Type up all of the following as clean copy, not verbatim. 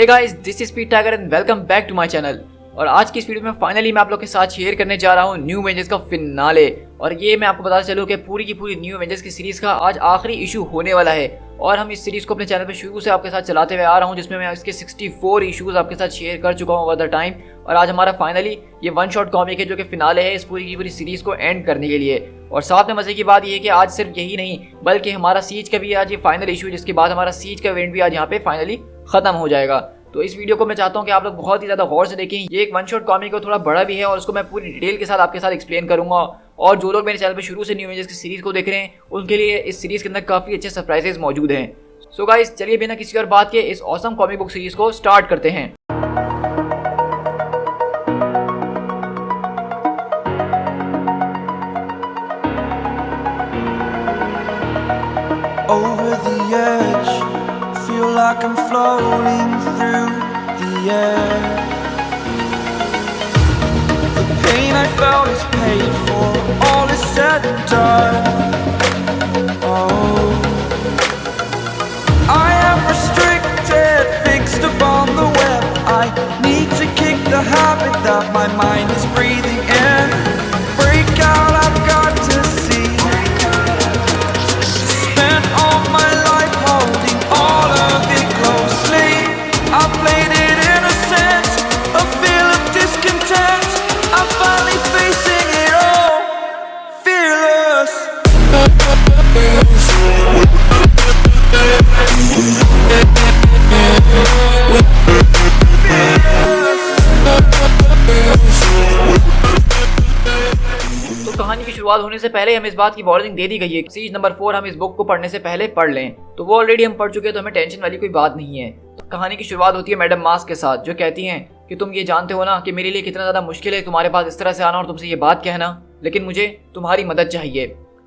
Hey guys, this is Pete Tiger and welcome back to my channel. और आज की इस वीडियो में फाइनली मैं आप लोग के साथ शेयर करने जा रहा हूँ न्यू एवेंजर्स का फिनाले। और ये मैं आपको बताता चलूँ कि पूरी की पूरी न्यू एवेंजर्स की सीरीज का आज आखिरी इशू होने वाला है। और हम इस सीरीज को अपने चैनल पे शुरू से आपके साथ चलाते हुए आ रहा हूँ, जिसमें मैं इसके 64 इशूज आपके साथ शेयर कर चुका हूँ ओवर द टाइम। और आज हमारा फाइनली ये वन शॉट कॉमिक है जो कि फिनाले है इस पूरी की पूरी सीरीज को एंड करने के लिए। और साथ में मजे की बात ये है कि आज सिर्फ यही नहीं बल्कि हमारा सीज का भी आज ये फाइनल इशू है, जिसके बाद हमारा सीज का इवेंट भी आज यहाँ पे फाइनली खत्म हो जाएगा। तो इस वीडियो को मैं चाहता हूँ कि आप लोग बहुत ही ज्यादा गौर से देखें। ये एक वन शॉट कॉमिक है, थोड़ा बड़ा भी है और उसको मैं पूरी डिटेल के साथ आपके साथ एक्सप्लेन करूंगा। और जो लोग मेरे चैनल पे शुरू से न्यू एवेंजर्स की सीरीज को देख रहे हैं उनके लिए इस सीरीज के अंदर काफी अच्छे सरप्राइजेस मौजूद हैं। सो गाइस, चलिए बिना किसी और बात के इस ऑसम कॉमिक बुक सीरीज को स्टार्ट करते हैं। Over the edge, feel like I'm floating through the air. The pain I felt is paid for, all is said and done. Oh, I am restricted, fixed upon the web. I need to kick the habit that my mind is breathing in. Break out, I've got to see. Spent all my life holding all of it closely. I played it innocent, a feel of discontent. I'm finally facing it all, fearless. तो कहानी की शुरुआत होने से पहले हमें इस बात की वार्निंग दे दी गई है कि सीज नंबर 4 हम इस बुक को पढ़ने से पहले पढ़ लें। तो वो ऑलरेडी हम पढ़ चुके हैं, तो हमें टेंशन वाली कोई बात नहीं है। तो कहानी की शुरुआत होती है मैडम मास्क के साथ, जो कहती हैं कि तुम ये जानते हो ना कि मेरे लिए कितना ज़्यादा मुश्किल है तुम्हारे पास इस तरह से आना और तुमसे ये बात कहना, लेकिन मुझे तुम्हारी मदद चाहिए।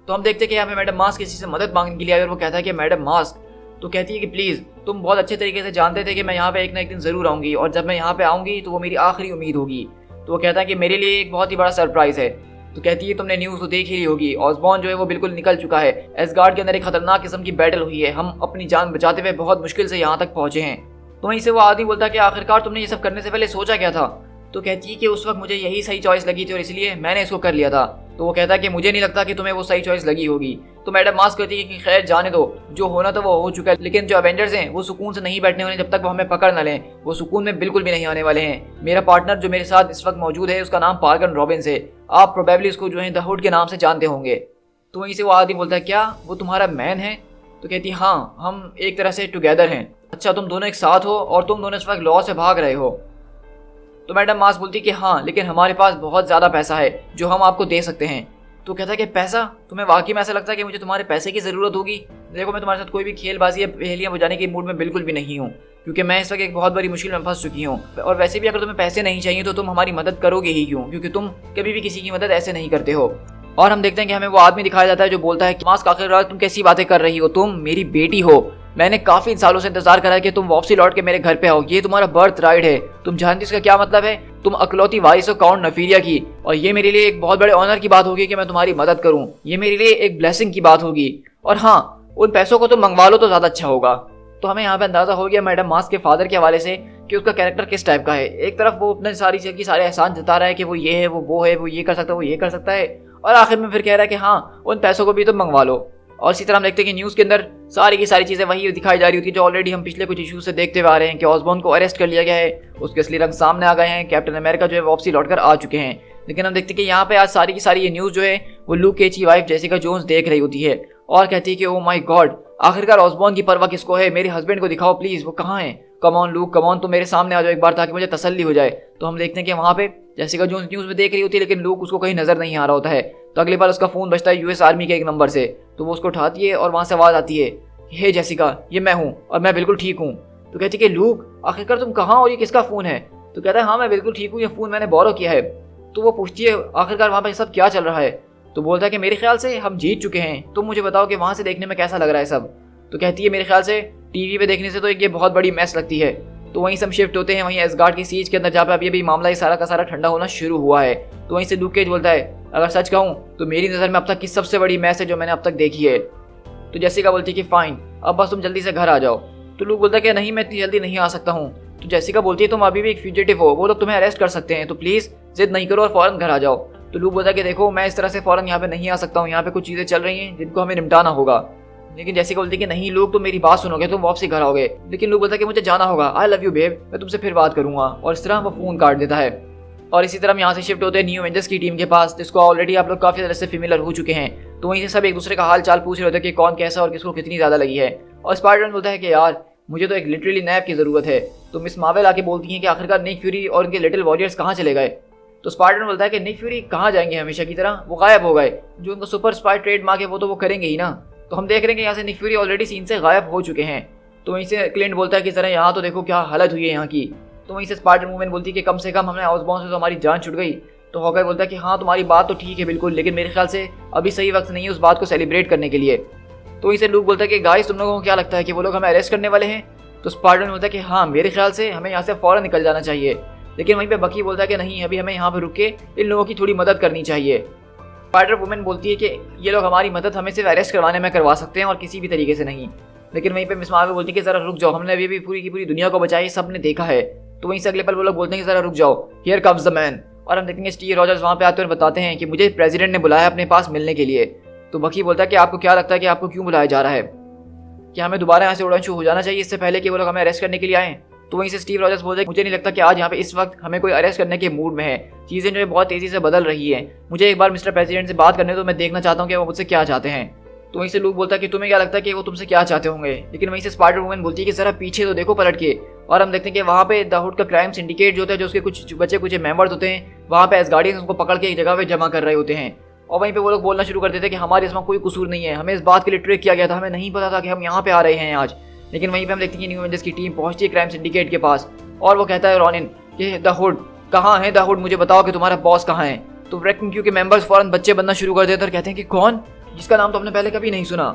तो हम देखते हैं कि यहाँ पे मैडम मास्क किसी से मदद मांगने के लिए आई और वो कहता है कि मैडम मास्क, तो कहती है कि प्लीज़ तुम बहुत अच्छे तरीके से जानते थे कि मैं यहाँ पे एक ना एक दिन ज़रूर आऊँगी और जब मैं यहाँ पे आऊँगी तो वो मेरी आखिरी उम्मीद होगी। तो वो कहता है कि मेरे लिए एक बहुत ही बड़ा सरप्राइज़ है। तो कहती है तुमने न्यूज़ तो देख ही ली होगी, ऑसबॉर्न जो है वो बिल्कुल निकल चुका है। एसगार्ड के अंदर एक खतरनाक किस्म की बैटल हुई है, हम अपनी जान बचाते हुए बहुत मुश्किल से यहाँ तक पहुँचे हैं। तो वहीं से वो आदमी बोलता है कि आखिरकार तुमने ये सब करने से पहले सोचा क्या था? तो कहती है कि उस वक्त मुझे यही सही चॉइस लगी थी और इसलिए मैंने इसको कर लिया था। तो वो कहता है कि मुझे नहीं लगता कि तुम्हें वो सही चॉइस लगी होगी। तो मैडम मास्क कहती है कि खैर जाने दो, जो होना था वो हो चुका है, लेकिन जो अवेंजर्स हैं वो सुकून से नहीं बैठने वाले जब तक वो हमें पकड़ न लें। वो सुकून में बिल्कुल भी नहीं आने वाले हैं। मेरा पार्टनर जो मेरे साथ इस वक्त मौजूद है उसका नाम पार्कर रॉबिन्स है, आप प्रोबेबली उसको जो है द हुड के नाम से जानते होंगे। तो वहीं से वो आदमी बोलता है क्या वो तुम्हारा मैन है? तो कहती है हाँ, हम एक तरह से टुगेदर हैं। अच्छा, तुम दोनों एक साथ हो और तुम दोनों इस वक्त लॉ से भाग रहे हो? तो मैडम मास्क बोलती है कि हाँ, लेकिन हमारे पास बहुत ज़्यादा पैसा है जो हम आपको दे सकते हैं। तो कहता है कि पैसा? तुम्हें वाकई में ऐसा लगता है कि मुझे तुम्हारे पैसे की ज़रूरत होगी? देखो, मैं तुम्हारे साथ कोई भी खेलबाजी या पहेलियाँ बुझाने के मूड में बिल्कुल भी नहीं हूँ, क्योंकि मैं इस वक्त एक बहुत बड़ी मुश्किल में फंस चुकी हूँ। और वैसे भी अगर तुम्हें पैसे नहीं चाहिए तो तुम हमारी मदद करोगे ही क्यों, क्योंकि तुम कभी भी किसी की मदद ऐसे नहीं करते हो। और हम देखते हैं कि हमें वो आदमी दिखाया जाता है जो बोलता है कि मास्क आखिरकार तुम कैसी बातें कर रही हो, तुम मेरी बेटी हो। मैंने काफ़ी सालों से इंतजार करा है कि तुम वापसी लौट के मेरे घर पे आओ, ये तुम्हारा बर्थ राइट है। तुम जानती इसका क्या मतलब है? तुम अकलौती वारिस हो काउंट नफीरिया की, और ये मेरे लिए एक बहुत बड़े ऑनर की बात होगी कि मैं तुम्हारी मदद करूं। ये मेरे लिए एक ब्लेसिंग की बात होगी। और हाँ, उन पैसों को तुम मंगवा लो तो ज़्यादा अच्छा होगा। तो हमें यहाँ पे अंदाज़ा हो गया मैडम मास्क के फादर के हवाले से कि उसका कैरेक्टर किस टाइप का है। एक तरफ वो अपने सारी चीज़ की सारे एहसान जता रहा है कि वो ये है, वो है, वो ये कर सकता है, वो ये कर सकता है, और आखिर में फिर कह रहा है कि हाँ, उन पैसों को भी तुम मंगवा लो। और इसी तरह हम देखते हैं कि न्यूज़ के अंदर सारी की सारी चीज़ें वही दिखाई जा रही होती है जो ऑलरेडी हम पिछले कुछ इशूज से देखते हुए आ रहे हैं कि ऑसबॉर्न को अरेस्ट कर लिया गया है, उसके असली रंग सामने आ गए हैं, कैप्टन अमेरिका जो है वापसी लौटकर आ चुके हैं। लेकिन हम देखते हैं कि यहाँ पे आज सारी की सारी ये न्यूज़ जो है वो लूक केज की वाइफ जेसिका जोन्स देख रही होती है और कहती है कि ओ माय गॉड, आखिरकार ऑसबॉर्न की परवाह किसको है? मेरे हस्बैंड को दिखाओ प्लीज़, वो कहाँ है? Come on look, come on, तो मेरे सामने आ जाओ एक बार ताकि मुझे तसल्ली हो जाए। तो हम देखते हैं कि वहाँ पे जेसिका जोन्स न्यूज़ में देख रही होती है, लेकिन लूक उसको कहीं नजर नहीं आ रहा होता है। तो अगली बार उसका फ़ोन बजता है यूएस आर्मी के एक नंबर से, तो वो उसको उठाती है और वहाँ से आवाज़ आती है, हे जेसिका, ये मैं हूँ और मैं बिल्कुल ठीक हूँ। तो कहती है कि लूक, आखिरकार तुम कहाँ और ये किसका फ़ोन है? तो कहता है हाँ, मैं बिल्कुल ठीक हूँ, ये फ़ोन मैंने बोरो किया है। तो वो पूछती है आखिरकार वहाँ पर सब क्या चल रहा है? तो बोलता है कि मेरे ख्याल से हम जीत चुके हैं, तुम मुझे बताओ कि वहाँ से देखने में कैसा लग रहा है सब? तो कहती है मेरे ख्याल से टीवी पे देखने से तो ये बहुत बड़ी मैस लगती है। तो वहीं से हम शिफ्ट होते हैं वहीं एसगार्ड की सीज के अंदर, जहाँ पे अभी मामला ये सारा का सारा ठंडा होना शुरू हुआ है। तो वहीं से लूक केज बोलता है अगर सच कहूँ तो मेरी नज़र में अब तक की सबसे बड़ी मैस है जो मैंने अब तक देखी है। तो जेसिका बोलती है कि फाइन, अब बस तुम जल्दी से घर आ जाओ। तो लूक बोलता है कि नहीं, मैं इतनी जल्दी नहीं आ सकता हूँ, तो जेसिका बोलती है तुम अभी भी एक फ्यूजिटिव हो, वो लोग तुम्हें अरेस्ट कर सकते हैं, तो प्लीज जिद नहीं करो और फौरन घर आ जाओ। तो लूक बोलता है कि देखो मैं इस तरह से फौरन यहाँ पे नहीं आ सकता हूँ, यहाँ पे कुछ चीजें चल रही हैं जिनको हमें निपटाना होगा। लेकिन जेसिका बोलती है कि नहीं लूक, तुम मेरी बात सुनोगे, तुम वापसी घर आओगे। लेकिन लूक बोलता है कि मुझे जाना होगा, आई लव यू बेब, मैं तुमसे फिर बात करूंगा। और इस तरह वो फोन काट देता है। और इसी तरह हम यहाँ से शिफ्ट होते हैं न्यू एवेंजर्स की टीम के पास, जिसको ऑलरेडी आप लोग काफी तरह से फेमिलियर हो चुके हैं। तो वहीं से सब एक दूसरे का हाल चाल पूछ रहे होते हैं कि कौन कैसा और किसको कितनी ज्यादा लगी है। और स्पाइडरमैन बोलता है कि यार मुझे तो एक लिटरली नैप की जरूरत है। तो मिस मार्वल आके बोलती हैं कि आखिरकार निक फ्यूरी और उनके लिटिल वॉरियर्स कहाँ चले गए। तो स्पाइडरमैन बोलता है कि निक फ्यूरी कहाँ जाएंगे हमेशा की तरह, वो गायब हो गए, जो उनको सुपर स्पाई ट्रेडमार्क है वो तो वो करेंगे ही ना। तो हम देख रहे हैं कि यहाँ से निक फ्यूरी ऑलरेडी सीन से गायब हो चुके हैं। तो वहीं से क्लिंट बोलता है कि जरा यहाँ तो देखो क्या हालत हुई है यहाँ की। तो वहीं से स्पाइडर वुमन बोलती है कि कम से कम हमने ऑसबॉर्न से तो हमारी जान छुट गई। तो हॉकर बोलता है कि हाँ तुम्हारी बात तो ठीक है बिल्कुल, लेकिन मेरे ख्याल से अभी सही वक्त नहीं है उस बात को सेलिब्रेट करने के लिए। तो वहीं से लूक बोलता है कि गाइस तुम लोगों को क्या लगता है कि वो लोग हमें अरेस्ट करने वाले हैं। तो स्पाइडरमैन बोलता है कि हाँ मेरे ख्याल से हमें यहाँ से फौरन निकल जाना चाहिए। लेकिन वहीं पे बकी बोलता है कि नहीं, अभी हमें यहाँ पे रुक के इन लोगों की थोड़ी मदद करनी चाहिए। स्पाइडर वुमन बोलती है कि ये लोग हमारी मदद हमें सिर्फ अरेस्ट करवाने में करवा सकते हैं और किसी भी तरीके से नहीं। लेकिन वहीं पे मिस मार्वल बोलती है कि जरा रुक जाओ, हमने अभी भी पूरी की पूरी दुनिया को बचाई, सबने देखा है। तो वहीं से अगले पल वो लोग बोलते हैं कि जरा रुक जाओ, हियर कम्स द मैन। और हम देखेंगे स्टीव रॉजर्स वहाँ पे आते हैं और बताते हैं कि मुझे प्रेसिडेंट ने बुलाया अपने पास मिलने के लिए। तो बकी बोलता है कि आपको क्या लगता है कि आपको क्यों बुलाया जा रहा है, कि हमें दोबारा यहाँ से उड़न शुरू हो जाना चाहिए इससे पहले कि वो लोग हमें अरेस्ट करने के लिए आए। तो वहीं से स्टीव रॉजर्स बोलते हैं मुझे नहीं लगता कि आज यहाँ पे इस वक्त हमें कोई अरेस्ट करने के मूड में है, चीज़ें जो है बहुत तेज़ी से बदल रही है, मुझे एक बार मिस्टर प्रेसिडेंट से बात करने दो, मैं देखना चाहता हूँ कि वो मुझसे क्या चाहते हैं। तो वहीं से लूक बोलता है कि तुम्हें क्या लगता है कि वो तुमसे क्या चाहते होंगे। लेकिन वहीं से स्पाइडर वुमन बोलती है कि जरा पीछे तो देखो पलट के। और हम देखते हैं कि वहाँ पे द हुड का क्राइम सिंडिकेट जो होता है, जो उसके कुछ बच्चे कुछ मेंबर्स होते हैं, वहाँ पे एसगार्डियंस उनको पकड़ के एक जगह पे जमा कर रहे होते हैं। और वहीं पे वो लोग बोलना शुरू कर देते हैं कि हमारे इसमें कोई कसूर नहीं है, हमें इस बात के लिए ट्रिक किया गया था, हमें नहीं पता था कि हम यहाँ पे आ रहे हैं आज। लेकिन वहीं पे हम देखते हैं कि न्यू एवेंजर्स की टीम पहुंचती है क्राइम सिंडिकेट के पास और वो कहता है रॉनिन कि द हुड कहाँ है, द हुड मुझे बताओ कि तुम्हारा बॉस कहाँ है। तो रेक्टिंग क्यू के मेंबर्स फौरन बच्चे बनना शुरू कर देते हैं और कहते हैं कि कौन, जिसका नाम तो हमने पहले कभी नहीं सुना।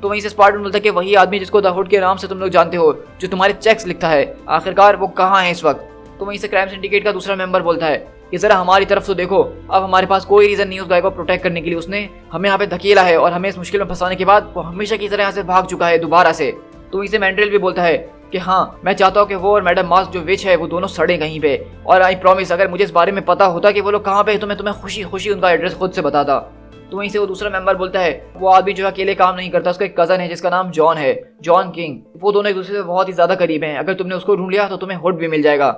तो वहीं से स्पाइडरमैन बोलता है कि वही आदमी जिसको द हुड के नाम से तुम लोग जानते हो, जो तुम्हारे चेक्स लिखता है, आखिरकार वो कहाँ है इस वक्त। तो वहीं से क्राइम सिंडिकेट का दूसरा मेंबर बोलता है कि जरा हमारी तरफ से देखो, अब हमारे पास कोई रीजन नहीं उस गाय को प्रोटेक्ट करने के लिए, उसने हमें यहाँ पे धकेला है और हमें इस मुश्किल में फंसाने के बाद वो हमेशा की तरह यहाँ से भाग चुका है दोबारा से। तो वहीं से मैंड्रिल भी बोलता है कि हाँ मैं चाहता हूँ कि वो और मैडम मास्क जो विच है वो दोनों सड़े कहीं पे, और आई प्रॉमिस अगर मुझे इस बारे में पता होता कि वो लोग कहाँ पे तो मैं तुम्हें खुशी खुशी उनका एड्रेस खुद से बताता। तो वहीं से वो दूसरा मेंबर बोलता है वो आदमी जो अकेले काम नहीं करता, उसका एक कजन है जिसका नाम जॉन है, जॉन किंग, वो दोनों एक दूसरे से बहुत ही ज्यादा करीब हैं, अगर तुमने उसको ढूंढ लिया तो तुम्हें हुड भी मिल जाएगा।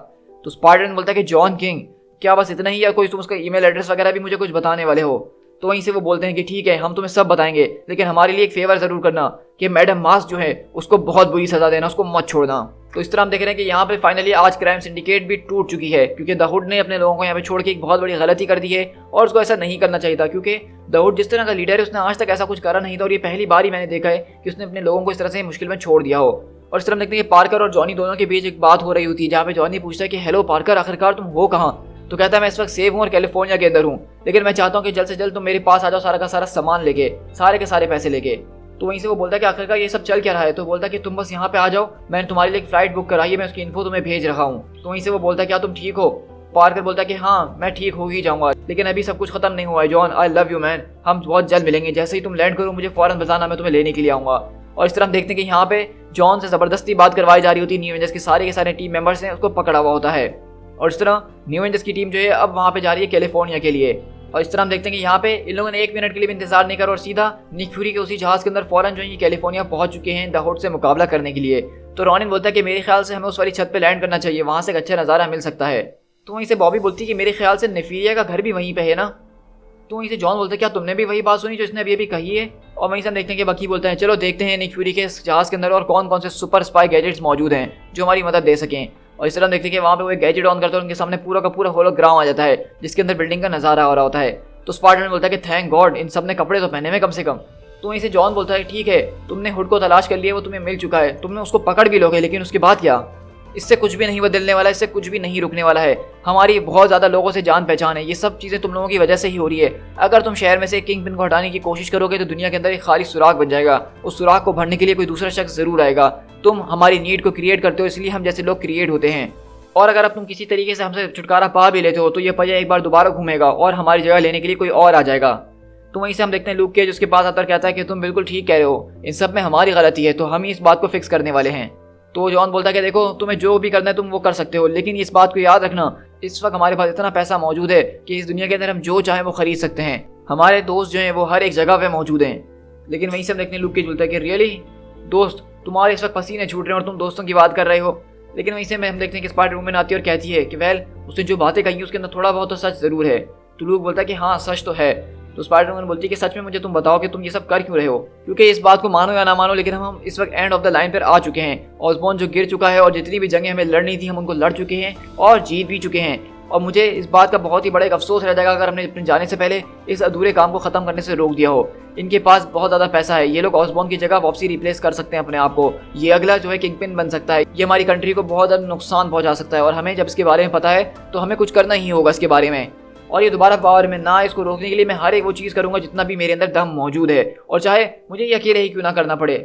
तो स्पाइडरमैन बोलता है कि जॉन किंग, क्या बस इतना ही या कोई तुम उसका ईमेल एड्रेस वगैरह भी मुझे कुछ बताने वाले हो। तो वहीं से वो बोलते हैं कि ठीक है हम तुम्हें सब बताएंगे, लेकिन हमारे लिए एक फेवर जरूर करना कि मैडम मास्क जो है उसको बहुत बुरी सजा देना, उसको मत छोड़ना। तो इस तरह हम देख रहे हैं कि यहाँ पे फाइनली आज क्राइम सिंडिकेट भी टूट चुकी है, क्योंकि द हुड ने अपने लोगों को यहाँ पे छोड़ के एक बहुत बड़ी गलती कर दी है और उसको ऐसा नहीं करना चाहिए था, क्योंकि द हुड जिस तरह का लीडर है उसने आज तक ऐसा कुछ करा नहीं था और ये पहली बार ही मैंने देखा है कि उसने अपने लोगों को इस तरह से मुश्किल में छोड़ दिया हो। और इस तरह हम देखते हैं कि पार्कर और जॉनी दोनों के बीच एक बात हो रही होती है, जहाँ पे जॉनी पूछता है कि हेलो पार्कर, आखिरकार तुम हो कहाँ। तो कहता है मैं इस वक्त सेफ हूँ और कैलिफोर्निया के अंदर हूँ, लेकिन मैं चाहता हूँ कि जल्द से जल्द तुम मेरे पास आ जाओ सारा का सारा सामान लेके, सारे के सारे पैसे लेके। तो वहीं से वो बोलता है कि आखिरकार ये सब चल क्या रहा है। तो बोलता है कि तुम बस यहाँ पे आ जाओ, मैंने तुम्हारे लिए एक फ्लाइट बुक कराई है, मैं उसकी इन्फो तुम्हें भेज रहा हूँ। तो वहीं से वो बोलता है क्या तुम ठीक हो। पार्कर बोलता है कि हाँ मैं ठीक हो ही जाऊंगा, लेकिन अभी सब कुछ खत्म नहीं हुआ है John, I love you man, हम बहुत जल्द मिलेंगे, जैसे ही तुम लैंड करो मुझे फौरन बताना, मैं तुम्हें लेने के लिए आऊंगा। और इस तरह हम देखते हैं कि यहाँ पे जॉन से जबरदस्ती बात करवाई जा रही होती है, न्यू एवेंजर्स के सारे टीम मेंबर्स हैं उसको पकड़ा हुआ होता है। और इस तरह न्यू एवेंजर्स की टीम जो है अब वहाँ पे जा रही है कैलिफोर्निया के लिए। और इस तरह हम देखते हैं कि यहाँ पे इन लोगों ने 1 मिनट के लिए भी इंतजार नहीं करा और सीधा निक फ्यूरी के उसी जहाज के अंदर फौरन जो है कैलिफोर्निया पहुंच चुके हैं द हुड से मुकाबला करने के लिए। तो रॉनिन बोलता है कि मेरे ख्याल से हमें उस वाली छत पे लैंड करना चाहिए, वहाँ से एक अच्छा नज़ारा मिल सकता है। तो वहीं से बॉबी बोलती है कि मेरे ख्याल से नेफीरिया का घर भी वहीं पे है ना। तो वहीं से जॉन बोलता है क्या तुमने भी वही बात सुनी जो इसने अभी कही है। और वहीं से हम देखते हैं कि बकी बोलता है चलो देखते हैं निक फ्यूरी के जहाज के अंदर और कौन कौन से सुपर स्पाई गैजेट्स मौजूद हैं जो हमारी मदद दे सकें। और इस तरह हम देखते हैं कि वहाँ पे वो एक गैजेट ऑन करता है, उनके सामने पूरा का पूरा होलोग्राम आ जाता है जिसके अंदर बिल्डिंग का नज़ारा हो रहा होता है। तो स्पाइडरमैन बोलता है कि थैंक गॉड इन सब ने कपड़े तो पहने हुए कम से कम। तो वहीं से जॉन बोलता है ठीक है तुमने हुड को तलाश कर लिया, वो तुम्हें मिल चुका है, तुमने उसको पकड़ भी लोगे, लेकिन उसके बाद क्या, इससे कुछ भी नहीं बदलने वाला, इससे कुछ भी नहीं रुकने वाला है। हमारी बहुत ज़्यादा लोगों से जान पहचान है, ये सब चीज़ें तुम लोगों की वजह से ही हो रही है। अगर तुम शहर में से किंग पिन को हटाने की कोशिश करोगे तो दुनिया के अंदर एक खाली सुराख बन जाएगा, उस सुराख को भरने के लिए कोई दूसरा शख्स जरूर आएगा। तुम हमारी नीड को क्रिएट करते हो, इसलिए हम जैसे लोग क्रिएट होते हैं। और अगर अब तुम किसी तरीके से हमसे छुटकारा पा भी लेते हो तो ये पहिया एक बार दोबारा घूमेगा और हमारी जगह लेने के लिए कोई और आ जाएगा। तो वहीं से हम देखते हैं लूक केज उसके पास आता कहता है कि तुम बिल्कुल ठीक कह रहे हो, इन सब में हमारी गलती है, तो हम ही इस बात को फिक्स करने वाले हैं। तो जॉन बोलता है कि देखो तुम्हें जो भी करना है तुम वो कर सकते हो, लेकिन इस बात को याद रखना इस वक्त हमारे पास इतना पैसा मौजूद है कि इस दुनिया के अंदर हम जो चाहें वो खरीद सकते हैं। हमारे दोस्त जो हैं वो हर एक जगह पे मौजूद हैं। लेकिन वहीं से हम देखने लूक के झूलता है कि रियली दोस्त तुम्हारे इस वक्त पसीने छूट रहे हैं और तुम दोस्तों की बात कर रहे हो। लेकिन वहीं से हम देखते हैं कि स्पाइडर वुमन आती है और कहती है कि वेल उसने जो बातें कही उसके अंदर थोड़ा बहुत तो सच जरूर है। तो लूक बोलता है कि हाँ सच तो है। तो स्पाइडर वुमन बोलती है कि सच में मुझे तुम बताओ कि तुम ये सब कर क्यों रहे हो, क्योंकि इस बात को मानो या ना मानो लेकिन हम इस वक्त एंड ऑफ द लाइन पर आ चुके हैं। ऑसबॉर्न जो गिर चुका है और जितनी भी जंगें हमें लड़नी थी हम उनको लड़ चुके हैं और जीत भी चुके हैं। और मुझे इस बात का बहुत ही बड़ा एक अफसोस रह जाएगा अगर हमने अपने जाने से पहले इस अधूरे काम को ख़त्म करने से रोक दिया हो। इनके पास बहुत ज़्यादा पैसा है, ये लोग ऑसबॉर्न की जगह वापसी रिप्लेस कर सकते हैं अपने आप को। ये अगला जो है किंगपिन बन सकता है, ये हमारी कंट्री को बहुत ज़्यादा नुकसान पहुंचा सकता है और हमें जब इसके बारे में पता है तो हमें कुछ करना ही होगा इसके बारे में। और ये दोबारा पावर में ना, इसको रोकने के लिए मैं हर एक वो चीज़ करूँगा जितना भी मेरे अंदर दम मौजूद है, और चाहे मुझे ये अकेले ही क्यों ना करना पड़े।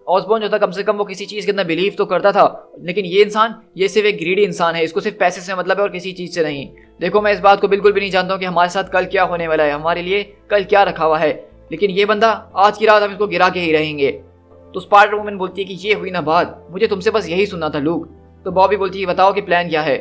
ऑसबॉर्न जो था कम से कम वो किसी चीज़ के अंदर बिलीव तो करता था, लेकिन ये इंसान ये सिर्फ एक ग्रीडी इंसान है, इसको सिर्फ पैसे से मतलब है और किसी चीज़ से नहीं। देखो मैं इस बात को बिल्कुल भी नहीं जानता हूँ कि हमारे साथ कल क्या होने वाला है, हमारे लिए कल क्या रखा हुआ है, लेकिन ये बंदा आज की रात हम इसको गिरा के ही रहेंगे। तो स्पाइडर वुमन बोलती है कि ये हुई ना बात, मुझे तुमसे बस यही सुनना था लूक। तो बॉबी बोलती है बताओ कि प्लान क्या है।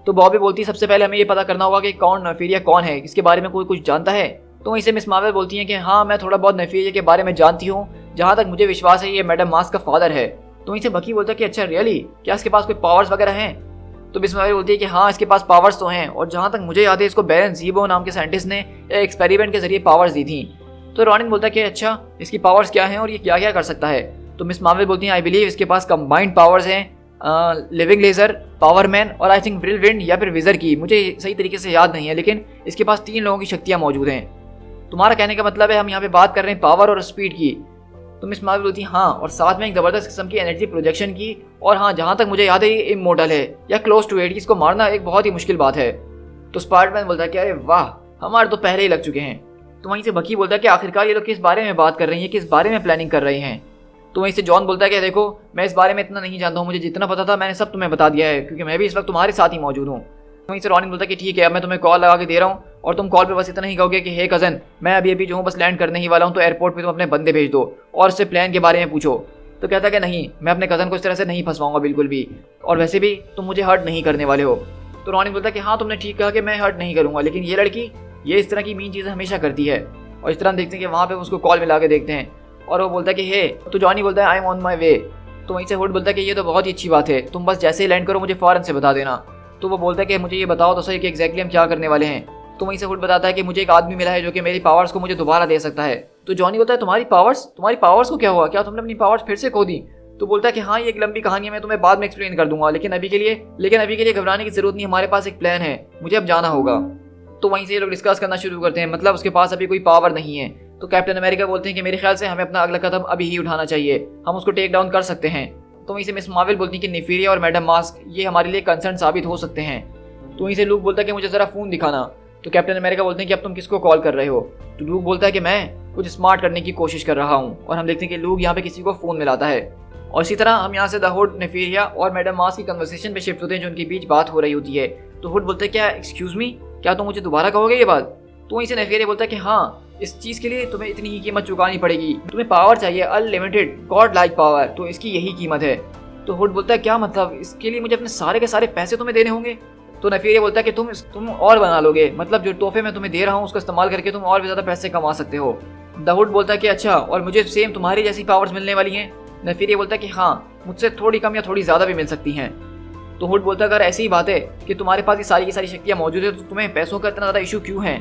तो बॉबी बोलती है सबसे पहले हमें ये पता करना होगा कि कौन नेफेरिया कौन है, इसके बारे में कोई कुछ जानता है। तो वहीं से मिस मार्वल बोलती हैं कि हाँ मैं थोड़ा बहुत नेफेरिया के बारे में जानती हूँ, जहाँ तक मुझे विश्वास है ये मैडम मास्क का फादर है। तो वहीं से बकी बोलता है कि अच्छा रियली, क्या इसके पास कोई पावर्स वगैरह हैं। तो मिस मार्वल बोलती है कि हाँ इसके पास पावर्स तो हैं, और जहाँ तक मुझे याद है इसको बैरन ज़ीबो नाम के साइंटिस्ट ने एक एक्सपेरिमेंट के जरिए पावर्स दी थी। तो रॉनिन बोलता है कि अच्छा इसकी पावर्स क्या हैं और ये क्या क्या कर सकता है। तो मिस मार्वल बोलती हैं आई बिलीव इसके पास कंबाइंड पावर्स हैं, लिविंग लेजर, पावर मैन और आई थिंक व्हिरलविंड या फिर विजर की, मुझे सही तरीके से याद नहीं है, लेकिन इसके पास 3 लोगों की शक्तियाँ मौजूद हैं। तुम्हारा कहने का मतलब है हम यहाँ पे बात कर रहे हैं पावर और स्पीड की। तो मिस मार्वल बोलती है हाँ, और साथ में एक ज़बरदस्त किस्म की एनर्जी प्रोजेक्शन की, और हाँ जहाँ तक मुझे याद है ये इमोर्टल है या क्लोज टू इट, इसको मारना एक बहुत ही मुश्किल बात है। तो स्पाइडरमैन बोलता है कि अरे वाह हमारे तो पहले ही लग चुके हैं। तो वहीं से बकी बोलता है कि आखिरकार ये लोग किस बारे में बात कर रही हैं, किस बारे में प्लानिंग कर रहे हैं। तो वहीं से जॉन बोलता है कि देखो मैं इस बारे में इतना नहीं जानता हूँ, मुझे जितना पता था मैंने सब तुम्हें बता दिया है, क्योंकि मैं भी इस वक्त तुम्हारे साथ ही मौजूद हूँ। वहीं से रॉनिन बोलता है कि ठीक है अब मैं तुम्हें कॉल लगा के दे रहा हूँ, और तुम कॉल पे बस इतना ही कहोगे कि हे कज़न मैं अभी जो हूँ बस लैंड करने ही वाला हूँ, तो एयरपोर्ट पे तुम अपने बंदे भेज दो और उससे प्लान के बारे में पूछो। तो कहता है कि नहीं मैं अपने कज़न को इस तरह से नहीं फंसवाऊंगा बिल्कुल भी, और वैसे भी तुम मुझे हर्ट नहीं करने वाले हो। तो रॉनिन बोलता है कि हाँ तुमने ठीक कहा कि मैं हर्ट नहीं करूँगा, लेकिन ये लड़की ये इस तरह की मीन चीज़ें हमेशा करती है। और इस तरह हम देखते हैं कि वहाँ पर उसको कॉल मिला के देखते हैं, और वो बोलता है कि हे, तो जॉनी बोलता है आई एम ऑन माई वे। तो वहीं से हुड बोलता है कि ये तो बहुत ही अच्छी बात है, तुम बस जैसे ही लैंड करो मुझे फ़ौरन से बता देना। तो वो बोलता है कि मुझे ये बताओ तो सही कि एग्जैक्टली हम क्या करने वाले हैं। तो वहीं से हुड बताता है कि मुझे एक आदमी मिला है जो कि मेरी पावर्स को मुझे दोबारा दे सकता है। तो जॉनी बोलता है तुम्हारी पावर्स को क्या हुआ, क्या तुमने अपनी पावर्स फिर से खो दी। तो बोलता है कि हाँ ये एक लंबी कहानी है, मैं तुम्हें बाद में एक्सप्लेन कर दूंगा, लेकिन अभी के लिए घबराने की जरूरत नहीं, हमारे पास एक प्लान है, मुझे अब जाना होगा। तो वहीं से ये लोग डिस्कस करना शुरू करते हैं, मतलब उसके पास अभी कोई पावर नहीं है। तो कैप्टन अमेरिका बोलते हैं कि मेरे ख्याल से हमें अपना अगला कदम अभी ही उठाना चाहिए, हम उसको टेक डाउन कर सकते हैं। तो वहीं से मिस मार्वल बोलती है कि नेफेरिया और मैडम मास्क ये हमारे लिए कंसर्न साबित हो सकते हैं। तो वहीं से लूक बोलता है कि मुझे ज़रा फ़ोन दिखाना। तो कैप्टन अमेरिका बोलते हैं कि अब तुम किसको कॉल कर रहे हो। तो लूक बोलता है कि मैं कुछ स्मार्ट करने की कोशिश कर रहा हूँ, और हम देखते हैं कि लूक यहाँ पे किसी को फ़ोन मिलाता है। और इसी तरह हम यहाँ से द हुड, नेफेरिया और मैडम मास्क की कन्वर्सेशन पे शिफ्ट होते हैं जो उनके बीच बात हो रही होती है। तो हुड बोलते हैं क्या एक्सक्यूज़ मी, क्या तुम मुझे दोबारा कहोगे ये बात। तो वहीं से नेफेरिया बोलता है कि हाँ इस चीज़ के लिए तुम्हें इतनी ही कीमत चुकानी पड़ेगी, तुम्हें पावर चाहिए अनलिमिटेड गॉड लाइक पावर, तो इसकी यही कीमत है। तो हुड बोलता है क्या मतलब, इसके लिए मुझे अपने सारे के सारे पैसे तुम्हें देने होंगे। तो नेफेरिया बोलता है कि तुम और बना लोगे, मतलब जो तोहफे मैं तुम्हें दे रहा हूँ उसका इस्तेमाल करके तुम और भी ज़्यादा पैसे कमा सकते हो। द हुड बोलता है कि अच्छा और मुझे सेम तुम्हारी जैसी पावर्स मिलने वाली हैं। नेफेरिया बोलता है कि हाँ मुझसे थोड़ी कम या थोड़ी ज़्यादा भी मिल सकती हैं। तो हुड बोलता है अगर ऐसी बात है कि तुम्हारे पास ये सारी की सारी शक्तियाँ मौजूद है तो तुम्हें पैसों का इतना ज़्यादा इशू क्यों है।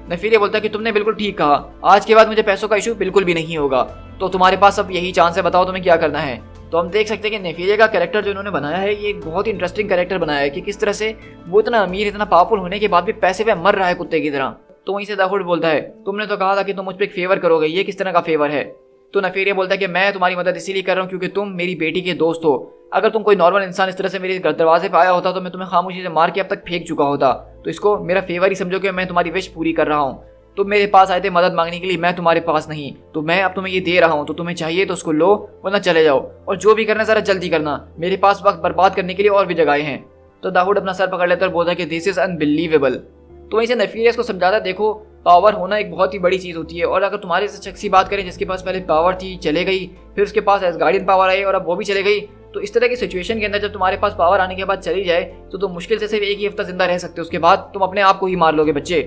नेफेरिया बोलता है कि तुमने बिल्कुल ठीक कहा, आज के बाद मुझे पैसों का इशू बिल्कुल भी नहीं होगा, तो तुम्हारे पास अब यही चांस है, बताओ तुम्हें क्या करना है। तो हम देख सकते हैं कि नेफेरिया का कैरेक्टर जो इन्होंने बनाया है ये एक बहुत ही इंटरेस्टिंग कैरेक्टर बनाया है कि किस तरह से वो इतना अमीर इतना पावरफुल होने के बाद भी पैसे पे मर रहा है कुत्ते की तरह। तो वहीं से द हुड बोलता है तुमने तो कहा था कि तुम मुझ पर एक फेवर करोगे, ये किस तरह का फेवर है। तो नेफेरिया बोलता है कि मैं तुम्हारी मदद इसीलिए कर रहा हूँ क्योंकि तुम मेरी बेटी के दोस्त हो, अगर तुम कोई नॉर्मल इंसान इस तरह से मेरे दरवाजे पे आया होता तो मैं तुम्हें खामोशी से मार के अब तक फेंक चुका होता, तो इसको मेरा फेवर ही समझो कि मैं तुम्हारी विश पूरी कर रहा हूँ। तुम मेरे पास आए थे मदद मांगने के लिए, मैं तुम्हारे पास नहीं, तो मैं अब तुम्हें ये दे रहा हूँ, तो तुम्हें चाहिए तो उसको लो वरना चले जाओ, और जो भी करना ज़रा जल्दी करना, मेरे पास वक्त बर्बाद करने के लिए और भी जगहें हैं। तो द हुड अपना सर पकड़ लेता और बोलता है कि दिस इज़ अनबिलीवेबल। तो वहीं से नेफेरिया को समझाता देखो पावर होना एक बहुत ही बड़ी चीज़ होती है, और अगर तुम्हारे से शख्स की बात करें जिसके पास पहले पावर थी चले गई, फिर उसके पास एसगार्डियन पावर आई और अब वो भी चले गई, तो इस तरह की सिचुएशन के अंदर जब तुम्हारे पास पावर आने के बाद चली जाए तो तुम मुश्किल से सिर्फ एक ही हफ्ता जिंदा रह सकते हो, उसके बाद तुम अपने आप को ही मार लोगे बच्चे।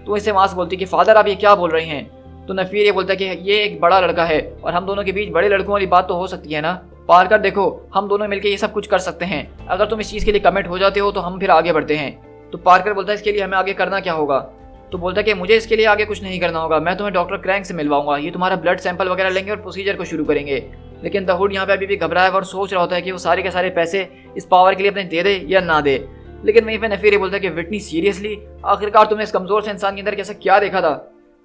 तो इससे मास बोलती कि फादर आप ये क्या बोल रहे हैं। तो नफीर ये बोलता है कि ये एक बड़ा लड़का है और हम दोनों के बीच बड़े लड़कों वाली बात तो हो सकती है ना। पार्कर देखो, हम दोनों मिलकर ये सब कुछ कर सकते हैं, अगर तुम इस चीज़ के लिए कमिट हो जाते हो तो हम फिर आगे बढ़ते हैं। तो पार्कर बोलता है इसके लिए हमें आगे करना क्या होगा। तो बोलता है कि मुझे इसके लिए आगे कुछ नहीं करना होगा, मैं तुम्हें डॉक्टर क्रैंक से मिलवाऊंगा, ये तुम्हारा ब्लड सैंपल वगैरह लेंगे और प्रोसीजर को शुरू करेंगे। लेकिन द हुड यहाँ पे अभी भी घबराया और सोच रहा होता है कि वो सारे के सारे पैसे इस पावर के लिए अपने दे दे या ना दे। लेकिन वहीं पे नफीर बोलता है कि विटनी सीरियसली, आखिरकार तुमने इस कमजोर से इंसान के अंदर कैसा क्या देखा था।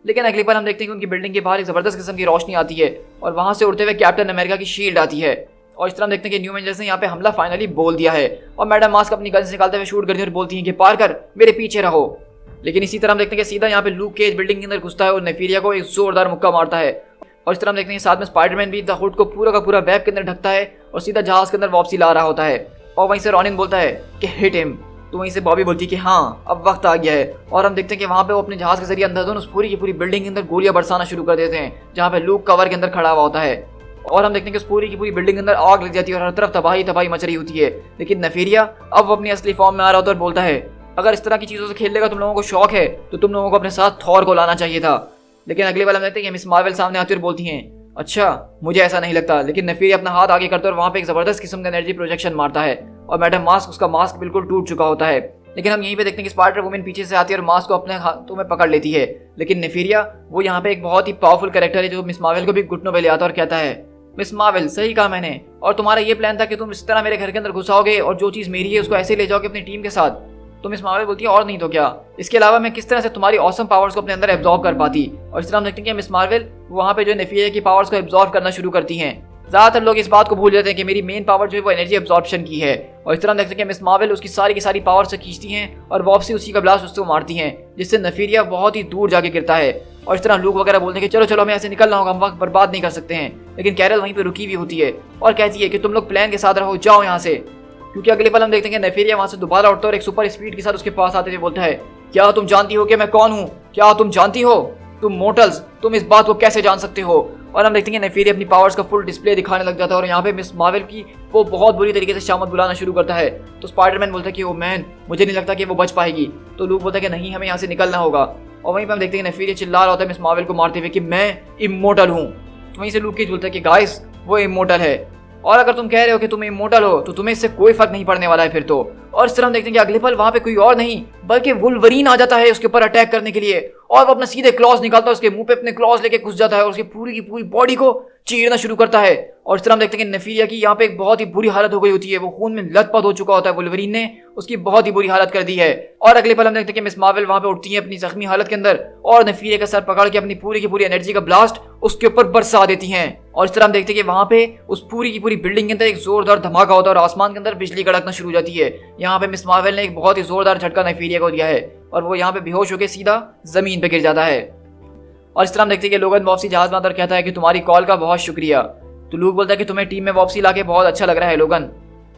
लेकिन अगली बार हम देखते हैं कि उनकी बिल्डिंग के बाहर एक जबरदस्त किस्म की रोशनी आती है और वहां से उड़ते हुए कैप्टन अमेरिका की शील्ड आती है। और इस तरह हम देखते हैं कि न्यू एवेंजर्स ने यहाँ पे हमला फाइनली बोल दिया है और मैडम मास्क अपनी गन से निकालते हुए शूट करती है और बोलती है कि पार्कर मेरे पीछे रहो। लेकिन इसी तरह हम देखते हैं कि सीधा यहाँ पे लूक केज बिल्डिंग के अंदर घुसता है और नफीरिया को एक जोरदार मुक्का मारता है। और इस तरह हम देखते हैं साथ में स्पाइडरमैन भी द हुड को पूरा का पूरा वेब के अंदर ढकता है और सीधा जहाज के अंदर वापसी ला रहा होता है। और वहीं से रॉनिन बोलता है कि हिट हिम। तो वहीं से बॉबी बोलती है कि हाँ अब वक्त आ गया है। और हम देखते हैं कि वहाँ पे वो अपने जहाज के जरिए अंधाधुन उस पूरी की पूरी बिल्डिंग के अंदर गोलियां बरसाना शुरू कर देते हैं जहाँ पे लूक कवर के अंदर खड़ा हुआ होता है। और हम देखते हैं कि उस पूरी की पूरी बिल्डिंग के अंदर आग लग जाती है और हर तरफ तबाही तबाही मच रही होती है। लेकिन नफीरिया अब वो अपनी असली फॉर्म में आ रहा होता है और बोलता है अगर इस तरह की चीज़ों से खेलने का तुम लोगों को शौक है तो तुम लोगों को अपने साथ थॉर को लाना चाहिए था। लेकिन अगली बार हम देखते हैं कि मिस मार्वल सामने आती और बोलती हैं अच्छा मुझे ऐसा नहीं लगता। लेकिन नफीरिया अपना हाथ आगे करता है और वहाँ पे एक जबरदस्त किस्म का एनर्जी प्रोजेक्शन मारता है और मैडम मास्क उसका मास्क बिल्कुल टूट चुका होता है। लेकिन हम यहीं पे देखते हैं कि स्पाइडर वुमन पीछे से आती है और मास्क को अपने हाथों में पकड़ लेती है। लेकिन नफीरिया वो यहाँ पे एक बहुत ही पावरफुल कैरेक्टर है जो मिस मार्वल को भी घुटनों पे ले आता है और कहता है मिस मार्वल सही कहा मैंने, और तुम्हारा ये प्लान था कि तुम इस तरह मेरे घर के अंदर घुसाओगे और जो चीज़ मेरी है उसको ऐसे ले जाओगे अपनी टीम के साथ। तो मिस मार्वल बोलती है और नहीं तो क्या, इसके अलावा मैं किस तरह से तुम्हारी ऑसम पावर्स को अपने अंदर एब्जॉर्ब कर पाती। और इस तरह हम देखते हैं कि मिस मार्वल वहाँ पे जो नफीरिया की पावर्स को एब्जॉर्ब करना शुरू करती हैं। ज़्यादातर लोग इस बात को भूल जाते हैं कि मेरी मेन पावर जो है वो एनर्जी एब्जॉर्प्शन की है। और इस तरह हम देखते हैं कि मिस मार्वल उसकी सारी की सारी पावर से खींचती हैं और वापसी उसी का ब्लास्ट उसको मारती हैं जिससे नफीरिया बहुत ही दूर जाके गिरता है। और इस तरह लूक वगैरह बोलते हैं कि चलो चलो हमें ऐसे निकलना होगा, हम वक्त बर्बाद नहीं कर सकते हैं। लेकिन कैरल वहीं पे रुकी हुई होती है और कहती है कि तुम लोग प्लान के साथ रहो, जाओ यहाँ से। क्योंकि अगले पल हम देखते हैं कि नफीरिया वहाँ से दोबारा उठता है और एक सुपर स्पीड के साथ उसके पास आते हुए बोलता है क्या तुम जानती हो कि मैं कौन हूँ, क्या तुम जानती हो, तुम मोर्टल्स तुम इस बात को कैसे जान सकते हो। और हम देखते हैं कि नफीरिया अपनी पावर्स का फुल डिस्प्ले दिखाने लग जाता है और यहाँ पे मिस मार्वल की वो बहुत बुरी तरीके से शामत बुलाना शुरू करता है। तो स्पाइडरमैन बोलता है कि ओ मैन मुझे नहीं लगता कि वो बच पाएगी। तो लूक बोलता है कि नहीं हमें यहाँ से निकलना होगा। और वहीं पर हम देखते हैं कि नफीरिया चिल्ला रहा होता है मिस मार्वल को मारते हुए कि मैं इमोर्टल हूँ। तो वहीं से लूक बोलता है कि गाइस वो इमोर्टल है और अगर तुम कह रहे हो कि तुम इमोर्टल हो तो तुम्हें इससे कोई फर्क नहीं पड़ने वाला है फिर तो। और इस तरह हम देखते हैं कि अगले पल वहां पे कोई और नहीं बल्कि वुल्वरीन आ जाता है उसके ऊपर अटैक करने के लिए और वो अपना सीधे क्लॉज निकालता है, उसके मुंह पे अपने क्लॉज लेके घुस जाता है और उसकी पूरी की पूरी बॉडी को चीरना शुरू करता है। और इस तरह हम देखते हैं कि नफीरिया की यहाँ पे एक बहुत ही बुरी हालत हो गई होती है, वो खून में लथपथ हो चुका होता है, वुल्वरीन ने उसकी बहुत ही बुरी हालत कर दी है। और अगले पल हम देखते हैं कि मिस मार्वल वहां पे उठती है अपनी जख्मी हालत के अंदर और नफीरिया का सर पकड़ के अपनी पूरी की पूरी एनर्जी का ब्लास्ट उसके ऊपर बरसा देती हैं। और इस तरह हम देखते हैं कि वहां पे उस पूरी की पूरी बिल्डिंग के अंदर एक जोरदार धमाका होता है और आसमान के अंदर बिजली कड़कना शुरू हो जाती है। यहाँ पे मिस मार्वल ने एक बहुत ही जोरदार झटका नफीरिया को दिया है और वो यहाँ पे बेहोश होकर सीधा जमीन पे गिर जाता है। और इस तरह हम देखते हैं कि लोगन वापसी जहाज में आता और कहता है कि तुम्हारी कॉल का बहुत शुक्रिया। तो लूक बोलता है कि तुम्हें टीम में वापसी लाके बहुत अच्छा लग रहा है लोगन,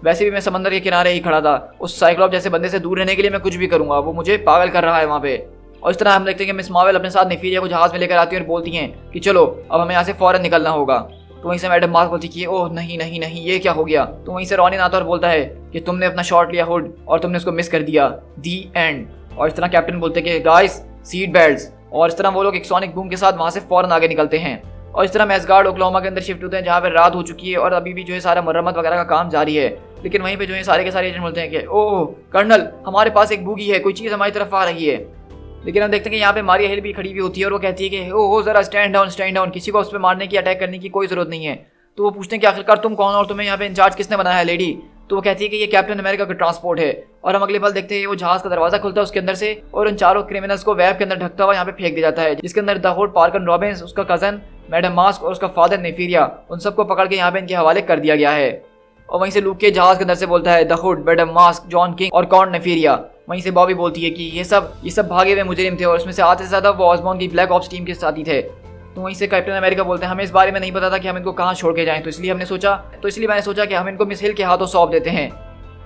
वैसे भी मैं समंदर के किनारे ही खड़ा था, उस साइक्लॉप जैसे बंदे से दूर रहने के लिए मैं कुछ भी करूंगा, वो मुझे पागल कर रहा है वहाँ पे। और इस तरह हम देखते हैं कि मिस मार्वल अपने साथ नफीरिया को जहाज में लेकर आती है और बोलती हैं कि चलो अब हमें यहाँ से फौरन निकलना होगा। तो वहीं से मैडम मार्क बोलती कि ओह नहीं नहीं नहीं ये क्या हो गया। तो वहीं से रॉनिन आता और बोलता है कि तुमने अपना शॉट लिया हुड और तुमने उसको मिस कर दिया, दी एंड। और इस तरह कैप्टन बोलते हैं कि गाइस सीट बेल्ट्स। और इस तरह वो लोग एक सोनिक बूम के साथ वहाँ से फौरन आगे निकलते हैं। और इस तरह हम एसगार्ड ओक्लाहोमा के अंदर शिफ्ट होते हैं जहाँ पे रात हो चुकी है और अभी भी जो है सारा मरम्मत वगैरह का काम जारी है। लेकिन वहीं पे जो है सारे के सारे एजेंट बोलते हैं कि ओह कर्नल हमारे पास एक बूगी है, कोई चीज़ हमारी तरफ आ रही है। लेकिन हम देखते हैं कि यहाँ पे मारिया हिल भी खड़ी हुई होती है और वो कहती है कि ओह जरा स्टैंड डाउन, किसी को उस पर मारने की अटैक करने की कोई जरूरत नहीं है। तो वो पूछते हैं कि आखिरकार तुम कौन और तुम्हें यहाँ पे इंचार्ज किसने बनाया है लेडी। तो वो कहती है कि ये कैप्टन अमेरिका का ट्रांसपोर्ट है। और हम अगले पल देखते हैं वो जहाज का दरवाजा खुलता है उसके अंदर से और उन चारों क्रिमिनल्स को वेब के अंदर ढकता हुआ यहाँ पे फेंक दिया जाता है, जिसके अंदर द हुड, पार्कर रॉबिन्स, उसका कजन मैडम मास्क और उसका फादर नफीरिया, उन सबको पकड़ के यहाँ पे इनके हवाले कर दिया गया है। और वहीं से लूक के जहाज के अंदर से बोलता है the hood, madam mask, John king और कॉर्न नफीरिया। वहीं से बॉबी बोलती है कि ये सब भागे हुए मुजरिम थे और उसमें से आधे से ज्यादा वो ऑसबॉर्न की ब्लैक ऑप्स टीम के साथी थे। तो वहीं से कैप्टन अमेरिका बोलते हैं हमें इस बारे में नहीं पता था कि हम इनको कहाँ छोड़ के जाएं, तो इसलिए मैंने सोचा कि हम इनको मिस हिल के हाथों सौंप देते हैं।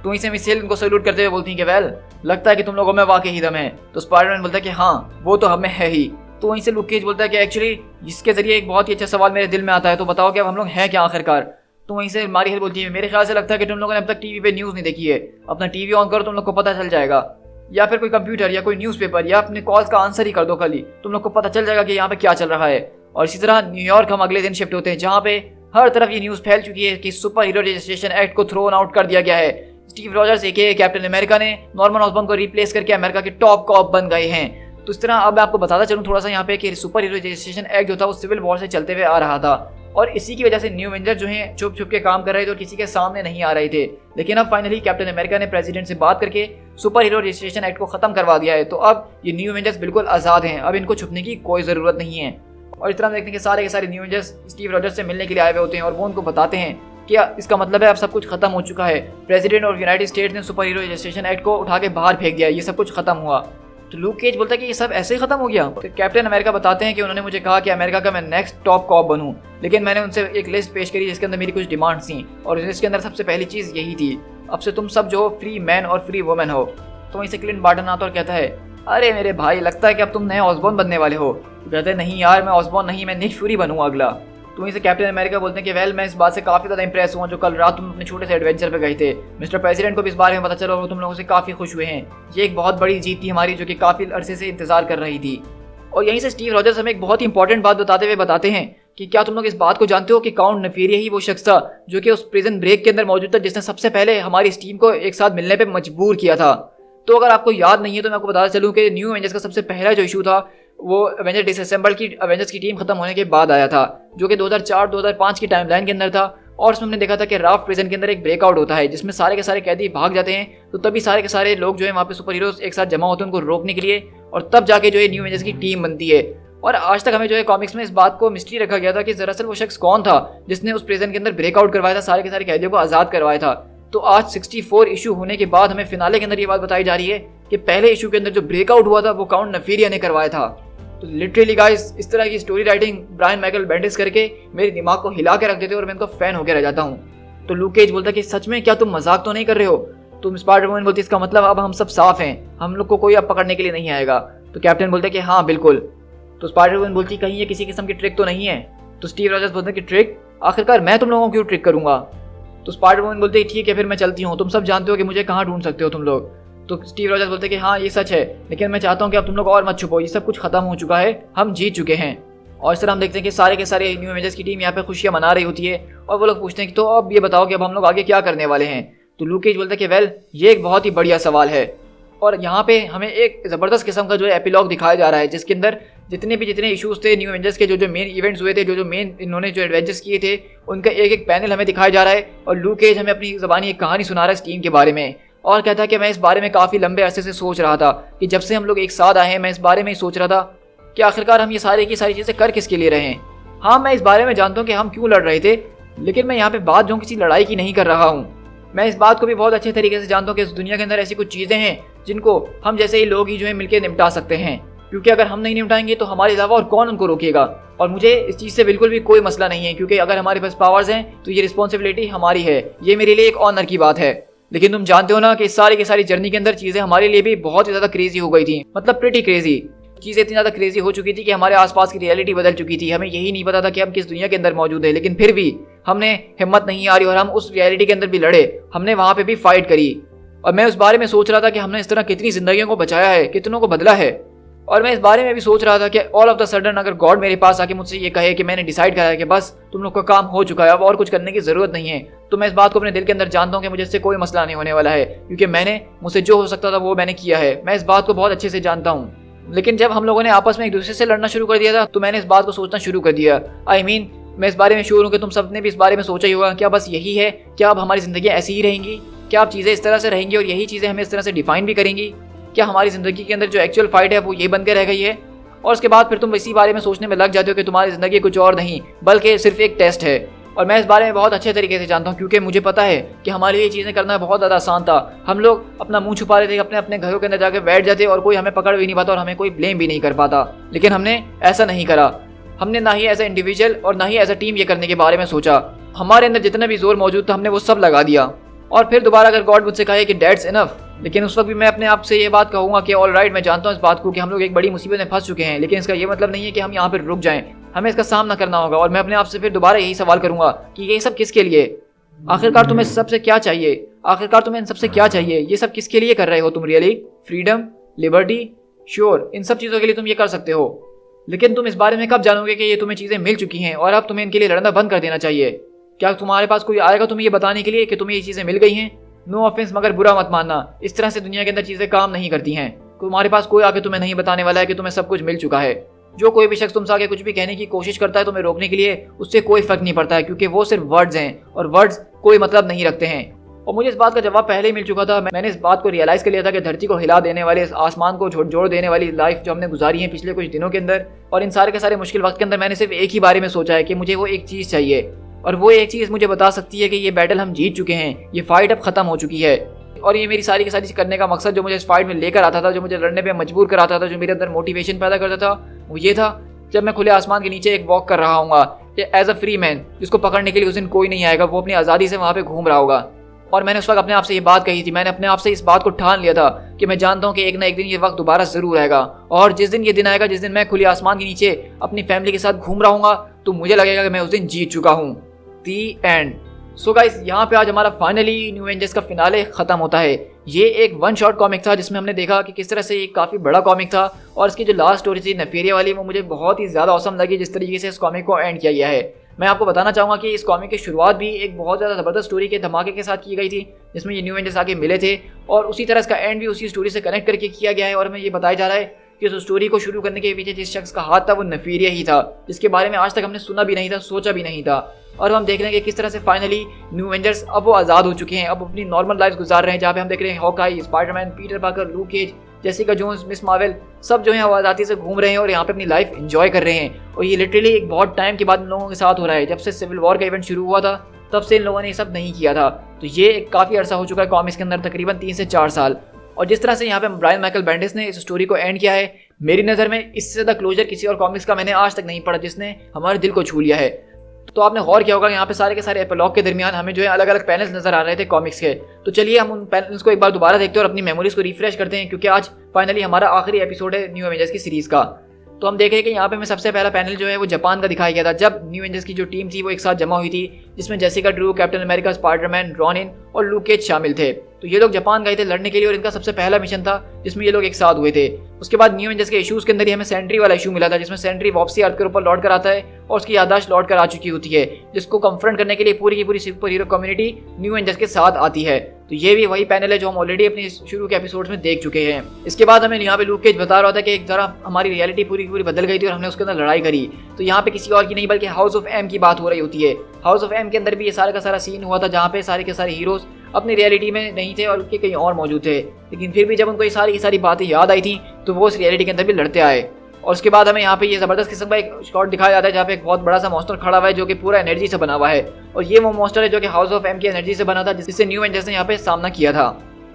तो वहीं से मिस हिल इनको सैल्यूट करते हुए बोलती हैं कि वेल लगता है कि तुम लोगों में वाकई ही दम है। तो स्पाइडरमैन बोलता है कि हाँ वो तो हमें है ही। तो वहीं से लुक केज बोलता है कि एक्चुअली इसके जरिए एक बहुत ही अच्छा सवाल मेरे दिल में आता है, तो बताओ कि अब हम लोग हैं क्या आखिरकार। तो वहीं से मारी हेल बोलती है मेरे ख्याल से लगता है कि तुम लोगों ने अब तक टीवी पे न्यूज़ नहीं देखी है, अपना टीवी ऑन करो, तुम लोग को पता चल जाएगा, या फिर कोई कंप्यूटर या कोई न्यूज़पेपर या अपने कॉल्स का आंसर ही कर दो खाली, तुम लोग को पता चल जाएगा कि यहाँ पे क्या चल रहा है। और इसी तरह न्यूयॉर्क हम अगले दिन शिफ्ट होते हैं, जहाँ पे हर तरफ ये न्यूज़ फैल चुकी है कि सुपर हीरो रजिस्ट्रेशन एक्ट को थ्रोन आउट कर दिया गया है। स्टीव रॉजर्स एके कैप्टन अमेरिका ने नॉर्मन ऑसबॉर्न को रिप्लेस करके अमेरिका के टॉप कॉप बन गए हैं। तो इस तरह अब मैं आपको बताता चलूँ थोड़ा सा यहाँ पे कि सुपर हीरो रजिस्ट्रेशन एक्ट जो था वो सिविल वॉर से चलते हुए आ रहा था, और इसी की वजह से न्यू एवेंजर जो हैं छुप छुप के काम कर रहे थे और किसी के सामने नहीं आ रहे थे। लेकिन अब फाइनली कैप्टन अमेरिका ने प्रेसिडेंट से बात करके सुपर हीरो रजिस्ट्रेशन एक्ट को खत्म करवा दिया है। तो अब ये न्यू एवेंजर्स बिल्कुल आज़ाद हैं, अब इनको छुपने की कोई ज़रूरत नहीं है। और इस तरह हम देखते हैं कि सारे के सारे न्यू एवेंजर्स स्टीव रॉजर्स से मिलने के लिए आए हुए होते हैं और वो उनको बताते हैं कि इसका मतलब है अब सब कुछ खत्म हो चुका है, प्रेसिडेंट ऑफ यूनाइटेड स्टेट्स ने सुपर हीरो रजिस्ट्रेशन एक्ट को उठा के बाहर फेंक दिया, ये सब कुछ खत्म हुआ। तो लूक केज बोलता है कि ये सब ऐसे ही खत्म हो गया। तो कैप्टन अमेरिका बताते हैं कि उन्होंने मुझे कहा कि अमेरिका का मैं नेक्स्ट टॉप कॉप बनूं, लेकिन मैंने उनसे एक लिस्ट पेश करी जिसके अंदर मेरी कुछ डिमांड्स थी, और इसके अंदर सबसे पहली चीज़ यही थी, अब से तुम सब जो हो फ्री मैन और फ्री वुमेन हो। तो वहीं से क्लिंट बार्टन आता और कहता है अरे मेरे भाई लगता है कि अब तुम नए ऑसबॉर्न बनने वाले हो। तो कहते हैं नहीं यार, मैं ऑसबॉर्न नहीं, मैं निक फ्यूरी बनूंगा अगला। तो वहीं से कैप्टन अमेरिका बोलते हैं कि वेल मैं इस बात से काफ़ी ज़्यादा इंप्रेस हुआ जो कल रात तुम अपने छोटे से एडवेंचर पे गए थे, मिस्टर प्रेसिडेंट को भी इस बारे में पता चला और तुम लोगों से काफ़ी खुश हुए हैं। ये एक बहुत बड़ी जीत थी हमारी जो कि काफ़ी अरसे से इंतजार कर रही थी। और यहीं से स्टीव रॉजर्स हमें एक बहुत ही इंपॉर्टेंट बात बताते हुए बताते हैं कि क्या तुम लोग इस बात को जानते हो कि काउंट नफीरिया ही वो शख्स था जो कि उस प्रिजन ब्रेक के अंदर मौजूद था जिसने सबसे पहले हमारी इस टीम को एक साथ मिलने पर मजबूर किया था। तो अगर आपको याद नहीं है तो मैं आपको बताता चलूँ कि न्यू एवेंजर्स का सबसे पहला जो इशू था वो एवेंजर डिसअसेंबल की एवेंजर्स की टीम खत्म होने के बाद आया था, जो कि 2004-2005 की टाइमलाइन के अंदर था। और उसमें हमने देखा था कि राफ प्रिजन के अंदर एक ब्रेकआउट होता है जिसमें सारे के सारे कैदी भाग जाते हैं, तो तभी सारे के सारे लोग जो है वहाँ पे सुपर हीरोज एक साथ जमा होते हैं उनको रोकने के लिए, और तब जाके जो है न्यू एवेंजर्स की टीम बनती है। और आज तक हमें जो है कॉमिक्स में इस बात को मिस्ट्री रखा गया था कि दरअसल वो शख्स कौन था जिसने उस प्रिजन के अंदर ब्रेकआउट करवाया था, सारे के सारे कैदियों को आज़ाद करवाया था। तो आज 64 इशू होने के बाद हमें फिनाले के अंदर ये बात बताई जा रही है कि पहले इशू के अंदर जो ब्रेकआउट हुआ था वो काउंट नफीरिया ने करवाया था। तो लिटरली गाइस इस तरह की स्टोरी राइटिंग ब्रायन माइकल बेंडिस करके मेरे दिमाग को हिला के रख देते और मैं इनको फैन होकर रह जाता हूँ। तो लूक केज बोलता है कि सच में क्या तुम मजाक तो नहीं कर रहे हो? तुम स्पाइडर-वुमन बोलती इसका मतलब अब हम सब साफ हैं, हम लोग को कोई अब पकड़ने के लिए नहीं आएगा। तो कैप्टन बोलता है कि हाँ बिल्कुल। तो स्पाइडर-वुमन बोलती कहीं ये किसी किस्म की ट्रिक तो नहीं है? तो स्टीव रॉजर्स बोलते हैं कि ट्रिक? आखिरकार मैं तुम लोगों को क्यों ट्रिक करूंगा? तो स्पाइडर-वुमन बोलते हैं ठीक है फिर मैं चलती हूँ, तुम सब जानते हो कि मुझे कहाँ ढूंढ सकते हो तुम लोग। तो स्टीव रॉजर्स बोलते हैं कि हाँ ये सच है, लेकिन मैं चाहता हूँ कि अब तुम लोग और मत छुपो, ये सब कुछ खत्म हो चुका है, हम जीत चुके हैं। और इस तरह हम देखते हैं कि सारे के सारे न्यू एवेंजर्स की टीम यहाँ पे खुशियाँ मना रही होती है और वो लोग पूछते हैं कि तो अब ये बताओ कि अब हम लोग आगे क्या करने वाले हैं। तो लूक केज बोलता है कि वेल ये एक बहुत ही बढ़िया सवाल है, और यहाँ पे हमें एक ज़बरदस्त किस्म का जो है एपिलॉग दिखाया जा रहा है जिसके अंदर जितने इश्यूज थे न्यू एवेंजर्स के, जो मेन इवेंट्स हुए थे, जो मेन इन्होंने जो एडवेंचर्स किए थे, उनका एक एक पैनल हमें दिखाया जा रहा है। और लूक केज हमें अपनी ज़बानी एक कहानी सुना रहा है इस टीम के बारे में, और कहता है कि मैं इस बारे में काफ़ी लंबे अरसे से सोच रहा था कि जब से हम लोग एक साथ आए हैं मैं इस बारे में ही सोच रहा था कि आखिरकार हम ये सारी की सारी चीज़ें कर किसके लिए रहे हैं। हाँ मैं इस बारे में जानता हूँ कि हम क्यों लड़ रहे थे, लेकिन मैं यहाँ पे बात जो किसी लड़ाई की नहीं कर रहा हूँ। मैं इस बात को भी बहुत अच्छे तरीके से जानता हूँ कि इस दुनिया के अंदर ऐसी कुछ चीज़ें हैं जिनको हम जैसे ही लोग ही जो है मिलकर निपटा सकते हैं, क्योंकि अगर हम नहीं निपटाएंगे तो हमारे अलावा और कौन उनको रोकेगा। और मुझे इस चीज़ से बिल्कुल भी कोई मसला नहीं है, क्योंकि अगर हमारे पास पावर्स हैं तो ये रिस्पॉन्सिबिलिटी हमारी है, ये मेरे लिए एक ऑनर की बात है। लेकिन तुम जानते हो ना कि इस सारी की सारी जर्नी के अंदर चीज़ें हमारे लिए भी बहुत ही ज़्यादा क्रेजी हो गई थी, मतलब प्रिटी क्रेजी। चीज़ें इतनी ज़्यादा क्रेजी हो चुकी थी कि हमारे आसपास की रियलिटी बदल चुकी थी, हमें यही नहीं पता था कि हम किस दुनिया के अंदर मौजूद है, लेकिन फिर भी हमने हिम्मत नहीं हारी और हम उस रियलिटी के अंदर भी लड़े, हमने वहाँ पे भी फाइट करी। और मैं उस बारे में सोच रहा था कि हमने इस तरह कितनी जिंदगियों को बचाया है, कितनों को बदला है। और मैं इस बारे में भी सोच रहा था कि ऑल ऑफ द सडन अगर गॉड मेरे पास आके मुझसे ये कहे कि मैंने डिसाइड करा है कि बस तुम लोग का काम हो चुका है, अब और कुछ करने की ज़रूरत नहीं है, तो मैं इस बात को अपने दिल के अंदर जानता हूँ कि मुझे इससे कोई मसला नहीं होने वाला है, क्योंकि मुझसे जो हो सकता था वो मैंने किया है। मैं इस बात को बहुत अच्छे से जानता हूँ। लेकिन जब हम लोगों ने आपस में एक दूसरे से लड़ना शुरू कर दिया था तो मैंने इस बात को सोचना शुरू कर दिया। मैं इस बारे में श्योर हूँ कि तुम सबने भी इस बारे में सोचा ही होगा, क्या बस यही है? क्या अब हमारी ज़िंदगी ऐसी ही रहेंगी? क्या अब चीज़ें इस तरह से रहेंगी और यही चीज़ें हमें इस तरह से डिफाइन भी करेंगी? क्या हमारी ज़िंदगी के अंदर जो एक्चुअल फाइट है वो ये बन के रह गई है? और उसके बाद फिर तुम इसी बारे में सोचने में लग जाते हो कि तुम्हारी ज़िंदगी कुछ और नहीं बल्कि सिर्फ एक टेस्ट है। और मैं इस बारे में बहुत अच्छे तरीके से जानता हूँ, क्योंकि मुझे पता है कि हमारे लिए चीज़ें करना बहुत ज़्यादा आसान था। हम लोग अपना मुंह छुपा लेते, अपने अपने घरों के अंदर जाकर बैठ जाते और कोई हमें पकड़ भी नहीं पाता और हमें कोई ब्लेम भी नहीं कर पाता। लेकिन हमने ऐसा नहीं करा, हमने ना ही एज ए इंडिविजुअल और ना ही एज ए टीम ये करने के बारे में सोचा। हमारे अंदर जितना भी जोर मौजूद था हमने वो सब लगा दिया। और फिर दोबारा अगर गॉड मुझसे कहे कि डेट्स इनफ, लेकिन उस वक्त भी मैं अपने आप से ये बात कहूँगा कि ऑल राइट, मैं जानता हूँ इस बात को कि हम लोग एक बड़ी मुसीबत में फंस चुके हैं, लेकिन इसका ये मतलब नहीं है कि हम यहाँ पर रुक जाएं। हमें इसका सामना करना होगा। और मैं अपने आप से फिर दोबारा यही सवाल करूंगा कि ये सब किसके लिए? आखिरकार तुम्हें सबसे क्या चाहिए? आखिरकार तुम्हें इन सबसे क्या चाहिए? ये सब किसके लिए कर रहे हो तुम रियली? फ्रीडम, लिबर्टी, श्योर, इन सब चीज़ों के लिए तुम ये कर सकते हो, लेकिन तुम इस बारे में कब जानोगे कि ये तुम्हें चीज़ें मिल चुकी हैं और अब तुम्हें इनके लिए लड़ना बंद कर देना चाहिए? क्या तुम्हारे पास कोई आएगा तुम्हें ये बताने के लिए कि तुम्हें ये चीज़ें मिल गई हैं? नो ऑफेंस, मगर बुरा मत मानना, इस तरह से दुनिया के अंदर चीज़ें काम नहीं करती हैं। तुम्हारे पास कोई आके तुम्हें नहीं बताने वाला है कि तुम्हें सब कुछ मिल चुका है। जो कोई भी शख्स तुमसे आके कुछ भी कहने की कोशिश करता है तुम्हें रोकने के लिए, उससे कोई फर्क नहीं पड़ता है, क्योंकि वो सिर्फ वर्ड्स हैं और वर्ड्स कोई मतलब नहीं रखते हैं। और मुझे इस बात का जवाब पहले ही मिल चुका था। मैंने इस बात को रियलाइज कर लिया था कि धरती को हिला देने वाले, इस आसमान को जोड़ देने वाली लाइफ जो हमने गुजारी है पिछले कुछ दिनों के अंदर, और इन सारे के सारे मुश्किल वक्त के अंदर मैंने सिर्फ एक ही बारे में सोचा है कि मुझे वो एक चीज़ चाहिए, और वो एक चीज़ मुझे बता सकती है कि ये बैटल हम जीत चुके हैं, ये फाइट अब खत्म हो चुकी है। और ये मेरी सारी की सारी करने का मकसद जो मुझे इस फाइट में लेकर आता था, जो मुझे लड़ने पे मजबूर कराता था, जो मेरे अंदर मोटिवेशन पैदा करता था, वो ये था जब मैं खुले आसमान के नीचे एक वॉक कर रहा हूँ एज अ फ्री मैन, जिसको पकड़ने के लिए उस दिन कोई नहीं आएगा, वो अपनी आज़ादी से वहाँ पे घूम रहा होगा। और मैंने उस वक्त अपने आप से ये बात कही थी, मैंने अपने आप से इस बात को ठान लिया था कि मैं जानता हूँ कि एक ना एक दिन ये वक्त दोबारा ज़रूर आएगा, और जिस दिन ये दिन आएगा, जिस दिन मैं खुले आसमान के नीचे अपनी फैमिली के साथ घूम रहा हूँ, तो मुझे लगेगा कि मैं उस दिन जीत चुका हूँ। दी एंड। सो गाइस, यहाँ पे आज हमारा फाइनली न्यू एवेंजर्स का फिनाले खत्म होता है। ये एक वन शॉट कॉमिक था जिसमें हमने देखा कि किस तरह से ये काफ़ी बड़ा कॉमिक था, और इसकी जो लास्ट स्टोरी थी नेफेरिया वाली, वो मुझे बहुत ही ज़्यादा औसम लगी जिस तरीके से इस कॉमिक को एंड किया गया है। मैं आपको बताना चाहूँगा कि इस कॉमिक की शुरुआत भी एक बहुत ज़्यादा ज़बरदस्त स्टोरी के धमाके के साथ की गई थी, जिसमें ये न्यू एवेंजर्स आके मिले थे, और उसी तरह इसका एंड भी उसी स्टोरी से कनेक्ट करके किया गया है। और हमें ये बताया जा रहा है कि उस स्टोरी को शुरू करने के पीछे जिस शख्स का हाथ था वो नेफेरिया ही था, जिसके बारे में आज तक हमने सुना भी नहीं था, सोचा भी नहीं था। और हम देख रहे हैं कि किस तरह से फाइनली न्यू एवेंजर्स अब वो आज़ाद हो चुके हैं, अब अपनी नॉर्मल लाइफ गुजार रहे हैं, जहाँ पे हम देख रहे हैं Hawkeye, Spiderman, Peter Parker, Luke Cage, Jessica Jones, Miss Marvel, सब जो है आज़ादी से घूम रहे हैं और यहाँ पे अपनी लाइफ एंजॉय कर रहे हैं। और ये लिटरली एक बहुत टाइम के बाद इन लोगों के साथ हो रहा है। जब से सिविल वॉर का इवेंट शुरू हुआ था तब से इन लोगों ने ये सब नहीं किया था, तो ये काफ़ी अर्सा हो चुका है कॉमिक्स के अंदर, तकरीबन 3 से 4 साल। और जिस तरह से यहाँ पे ब्रायन माइकल बेंडिस ने इस स्टोरी को एंड किया है, मेरी नज़र में इससे ज़्यादा क्लोजर किसी और कॉमिक्स का मैंने आज तक नहीं पढ़ा जिसने हमारे दिल को छू लिया है। तो आपने गौर किया होगा यहाँ पे सारे के सारे एपिलॉग के दरमियान हमें जो है अलग अलग पैनल्स नजर आ रहे थे कॉमिक्स के। तो चलिए हम उन पैनल्स को एक बार दोबारा देखते हैं और अपनी मेमोरीज को रिफ्रेश करते हैं, क्योंकि आज फाइनली हमारा आखिरी एपिसोड है न्यू एवेंजर्स की सीरीज का। तो हम देख रहे हैं कि यहाँ पे हमें सबसे पहला पैनल जो है वो जापान का दिखाया गया था, जब न्यू एवेंजर्स की जो टीम थी वो एक साथ जमा हुई थी, जिसमें Jessica Drew, captain America, Spiderman, Ronin और लूक केज शामिल थे। तो ये लोग जापान गए थे लड़ने के लिए और इनका सबसे पहला मिशन था जिसमें ये लोग एक साथ हुए थे। उसके बाद न्यू एवेंजर्स के इशूज़ के अंदर ही हमें सेंट्री वाला इशू मिला था, जिसमें सेंट्री वापसी अर्थ के ऊपर लौट कर आता है और उसकी याददाश्त लौट कर आ चुकी होती है, जिसको कंफ्रंट करने के लिए पूरी की पूरी super hero community new Avengers के साथ आती है। तो ये भी वही पैनल है जो हम ऑलरेडी अपने शुरू के एपिसोड्स में देख चुके हैं। इसके बाद हमें यहाँ पे लूक केज बता रहा था कि एक तरह हमारी रियलिटी पूरी की पूरी बदल गई थी और हमने उसके अंदर लड़ाई करी। तो यहाँ पे किसी और की नहीं बल्कि हाउस ऑफ एम की बात हो रही होती है। हाउस ऑफ एम के अंदर भी ये सारा का सारा सीन हुआ था, जहाँ पे सारे के सारे हीरोज अपनी रियलिटी में नहीं थे और उनके कहीं और मौजूद थे, लेकिन फिर भी जब उनको ये सारी की सारी बातें याद आई थी तो वो उस रियलिटी के अंदर भी लड़ते आए। और उसके बाद हमें यहाँ पे ये ज़बरदस्त किस्म का एक शॉट दिखाया जाता है जहाँ पे एक बहुत बड़ा सा मॉन्स्टर खड़ा हुआ है जो कि पूरा एनर्जी से बना हुआ है, और ये वो मॉन्स्टर है जो कि हाउस ऑफ एम की एनर्जी से बना था, जिससे न्यू एवेंजर्स ने यहाँ पे सामना किया था।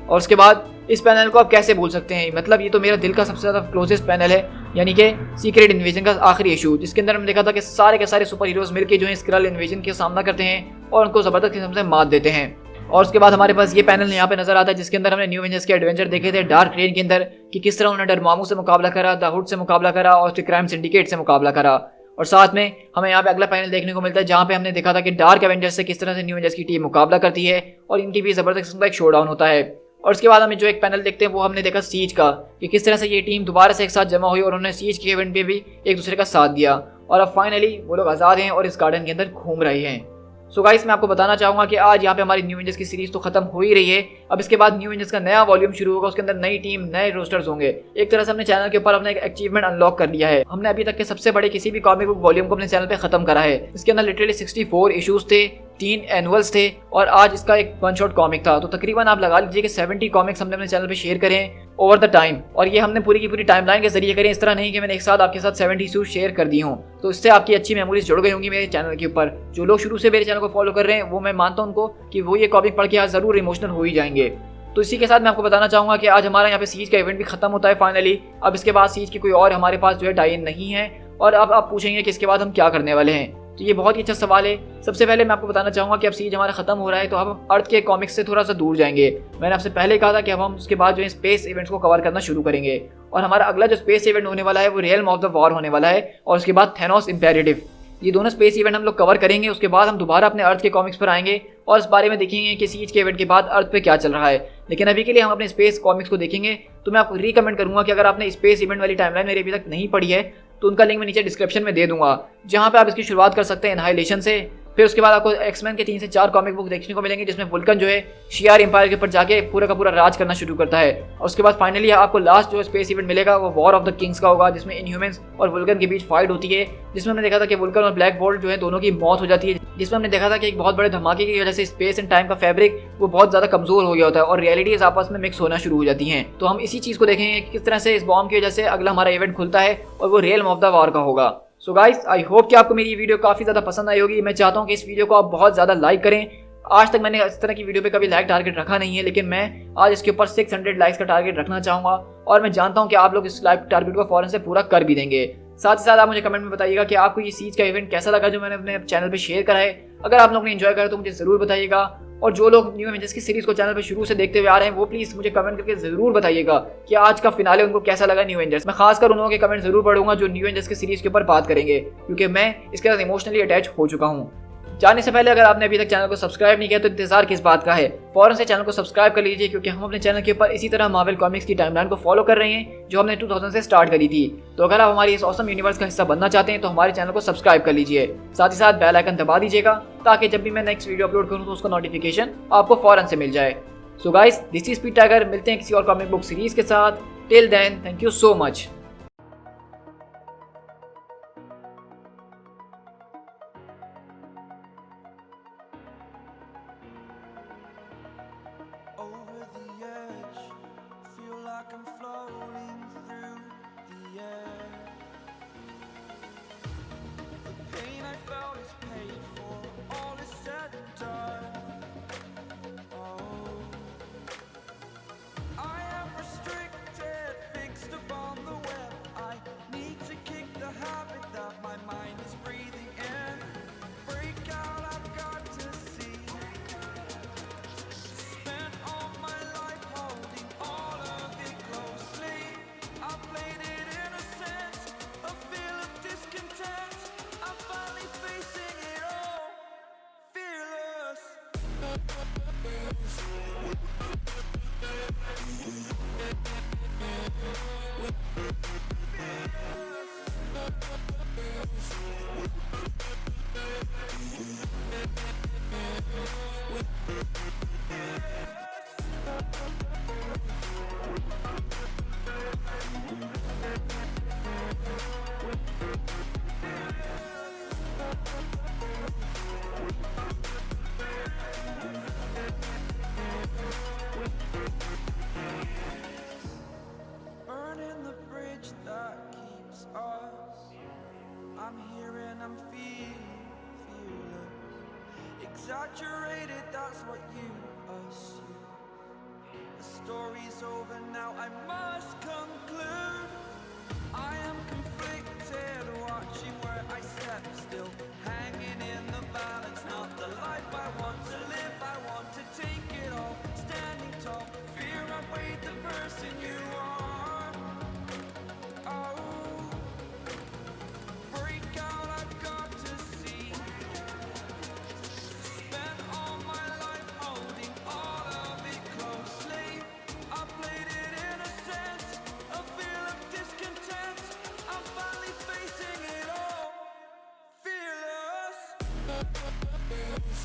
और उसके बाद इस पैनल को आप कैसे भूल सकते हैं, मतलब ये तो मेरा दिल का सबसे ज़्यादा क्लोजेस्ट पैनल है, यानी कि सीक्रेट इन्वेजन का आखिरी इशू, जिसके अंदर हमने देखा था कि सारे के सारे सुपर हीरोज मिलकर जो है स्क्रल इन्वेजन के सामना करते हैं और उनको ज़बरदस्त किस्म से मात देते हैं। और उसके बाद हमारे पास ये पैनल यहाँ पे नजर आता है जिसके अंदर हमने न्यू एवेंजर्स के एडवेंचर देखे थे डार्क रेन के अंदर, कि किस तरह उन्होंने डरमामू से मुकाबला करा, द हुड से मुकाबला करा और क्राइम सिंडिकेट से मुकाबला करा। और साथ में हमें यहाँ पे अगला पैनल देखने को मिलता है जहाँ पे हमने देखा था कि डार्क एवेंजर्स से किस तरह से न्यू एवेंजर्स की टीम मुकाबला करती है और इनकी भी जबरदस्त किस्म का एक शोडाउन होता है। और उसके बाद हमें जो एक पैनल देखते हैं वो हमने देखा सीज का, कि किस तरह से ये टीम दोबारा से एक साथ जमा हुई और उन्होंने सीज के इवेंट पे भी एक दूसरे का साथ दिया, और अब फाइनली वो लोग आज़ाद हैं और इस गार्डन के अंदर घूम रहे हैं। सो गाइस, मैं आपको बताना चाहूँगा कि आज यहाँ पे हमारी न्यू एवेंजर्स की सीरीज तो खत्म हो ही रही है। अब इसके बाद न्यू एवेंजर्स का नया वॉल्यूम शुरू होगा, उसके अंदर नई टीम, नए रोस्टर्स होंगे। एक तरह से हमने चैनल के ऊपर अपना एक अचीवमेंट अनलॉक कर लिया है। हमने अभी तक के सबसे बड़े किसी भी कॉमिक बुक वॉल्यूम को अपने चैनल पे खत्म करा है। इसके अंदर लिटरली 64 इशूज़ थे, 3 एनुअल्स थे और आज इसका एक वन शॉट कॉमिक था। तो तकरीबन आप लगा लीजिए कि 70 कॉमिक्स हमने अपने चैनल पे शेयर करे हैं ओवर द टाइम, और ये हमने पूरी की पूरी टाइमलाइन के जरिए करें। इस तरह नहीं कि मैंने एक साथ आपके साथ 70 इशूज शेयर कर दी हूँ, तो इससे आपकी अच्छी मेमोरीज जुड़ गई होंगी मेरे चैनल के ऊपर। जो लोग शुरू से मेरे चैनल को फॉलो कर रहे हैं वो मैं मानता हूँ उनको कि वो ये कॉमिक पढ़ के आज ज़रूर इमोशनल हो ही जाएंगे। तो इसी के साथ मैं आपको बताना चाहूँगा कि आज हमारा यहाँ पे सीज का इवेंट भी खत्म होता है फाइनली। अब इसके बाद सीज की कोई और हमारे पास जो है टाई इन नहीं है, और अब आप पूछेंगे कि इसके बाद हम क्या करने वाले हैं। तो ये बहुत ही अच्छा सवाल है। सबसे पहले मैं आपको बताना चाहूँगा कि अब सीरीज हमारा खत्म हो रहा है तो हम अर्थ के कॉमिक्स से थोड़ा सा दूर जाएंगे। मैंने आपसे पहले कहा था कि अब हम उसके बाद जो है स्पेस इवेंट्स को कवर करना शुरू करेंगे, और हमारा अगला जो स्पेस इवेंट होने वाला है वो रियल्म ऑफ द वॉर होने वाला है, और उसके बाद थेनोस इम्पेरेटिव। ये दोनों स्पेस इवेंट हम लोग कवर करेंगे। उसके बाद हम दोबारा अपने अर्थ के कॉमिक्स पर आएंगे और इस बारे में देखेंगे कि सीरीज के इवेंट के बाद अर्थ पे क्या चल रहा है। लेकिन अभी के लिए हम अपने स्पेस कॉमिक्स को देखेंगे। तो मैं आपको रिकमेंड करूंगा कि अगर आपने स्पेस इवेंट वाली टाइमलाइन मेरी अभी तक नहीं पढ़ी है तो उनका लिंक मैं नीचे डिस्क्रिप्शन में दे दूंगा, जहां पे आप इसकी शुरुआत कर सकते हैं एनहाइलेशन से। फिर उसके बाद आपको एक्समैन के 3 से 4 कॉमिक बुक देखने को मिलेंगे, जिसमें वुल्कन जो है शियार एम्पायर के ऊपर जाके पूरा का पूरा राज करना शुरू करता है। और उसके बाद फाइनली आपको लास्ट जो स्पेस इवेंट मिलेगा वो वॉर ऑफ द किंग्स का होगा, जिसमें इनह्यूमंस और वुल्कन के बीच फाइट होती है, जिसमें हमने देखा था कि वुल्कन और ब्लैक बोल्ट जो है दोनों की मौत हो जाती है, जिसमें हमने देखा था कि एक बहुत बड़े धमाके की वजह से स्पेस एंड टाइम का फैब्रिक वो बहुत ज्यादा कमजोर हो गया होता है और रियलिटीज आपस में मिक्स होना शुरू हो जाती हैं। तो हम इसी चीज को देखेंगे कि किस तरह से इस बॉम्ब की वजह से अगला हमारा इवेंट खुलता है और वो रियल्म ऑफ द वॉर का होगा। सो गाइस, आई होप कि आपको मेरी वीडियो काफी ज्यादा पसंद आई होगी। मैं चाहता हूँ कि इस वीडियो को आप बहुत ज्यादा लाइक करें। आज तक मैंने इस तरह की वीडियो पे कभी लाइक टारगेट रखा नहीं है, लेकिन मैं आज इसके ऊपर 600 लाइक्स का टारगेट रखना चाहूँगा, और मैं जानता हूँ कि आप लोग इस लाइक टारगेट को फौरन से पूरा कर भी देंगे। साथ ही साथ आप मुझे कमेंट में बताइएगा कि आपको ये सीरीज का इवेंट कैसा लगा जो मैंने अपने चैनल पे शेयर करा है। अगर आप लोगों ने एंजॉय करा तो मुझे जरूर बताइएगा, और जो लोग न्यू एवेंजर्स की सीरीज को चैनल पे शुरू से देखते हुए आ रहे हैं वो प्लीज मुझे कमेंट करके जरूर बताइएगा कि आज का फिनाले उनको कैसा लगा न्यू एवेंजर्स। मैं खासकर उन लोगों के कमेंट जरूर पढ़ूंगा जो न्यू एवेंजर्स की सीरीज के ऊपर बात करेंगे, क्योंकि मैं इसके साथ इमोशनली अटैच हो चुका हूँ। जाने से पहले अगर आपने अभी तक चैनल को सब्सक्राइब नहीं किया तो इंतजार किस बात का है, फौरन से चैनल को सब्सक्राइब कर लीजिए, क्योंकि हम अपने चैनल के ऊपर इसी तरह मार्वल कॉमिक्स की टाइमलाइन को फॉलो कर रहे हैं जो हमने 2000 से स्टार्ट करी थी। तो अगर आप हमारी इस ऑसम यूनिवर्स का हिस्सा बनना चाहते हैं तो हमारे चैनल को सब्सक्राइब कर लीजिए, साथ ही साथ बेल आइकन दबा दीजिएगा ताकि जब भी मैं नेक्स्ट वीडियो अपलोड करूँ तो उसका नोटिफिकेशन आपको फौरन से मिल जाए। So guys, this is Speed Tiger. मिलते हैं किसी और कॉमिक बुक सीरीज के साथ। Till then, thank you so much. Over the edge, feel like I'm floating through the air. The pain I felt is paid for, all is said and done. Oh, I am restricted, fixed upon the web. I need to kick the habit that my mind is breathing in. Break out, I've got to see. Spent all my life holding all of it closely. I played it innocent, a feel of discontent. I'm finally facing it all, fearless. Burning the bridge that keeps us. I'm here and I'm feeling fearless. Exaggerated, that's what you assume. The story's over now, I must conclude. I am conflicted, watching where I step still, hanging in the balance. Not the life I want to live, I want to take it all. Standing tall, fear outweighed the person you are. Oh, break out, I've got to see. Spent all my life holding all of it closely. I played it innocent, a feel of discontent. I'm finally facing it all, fearless. Fearless.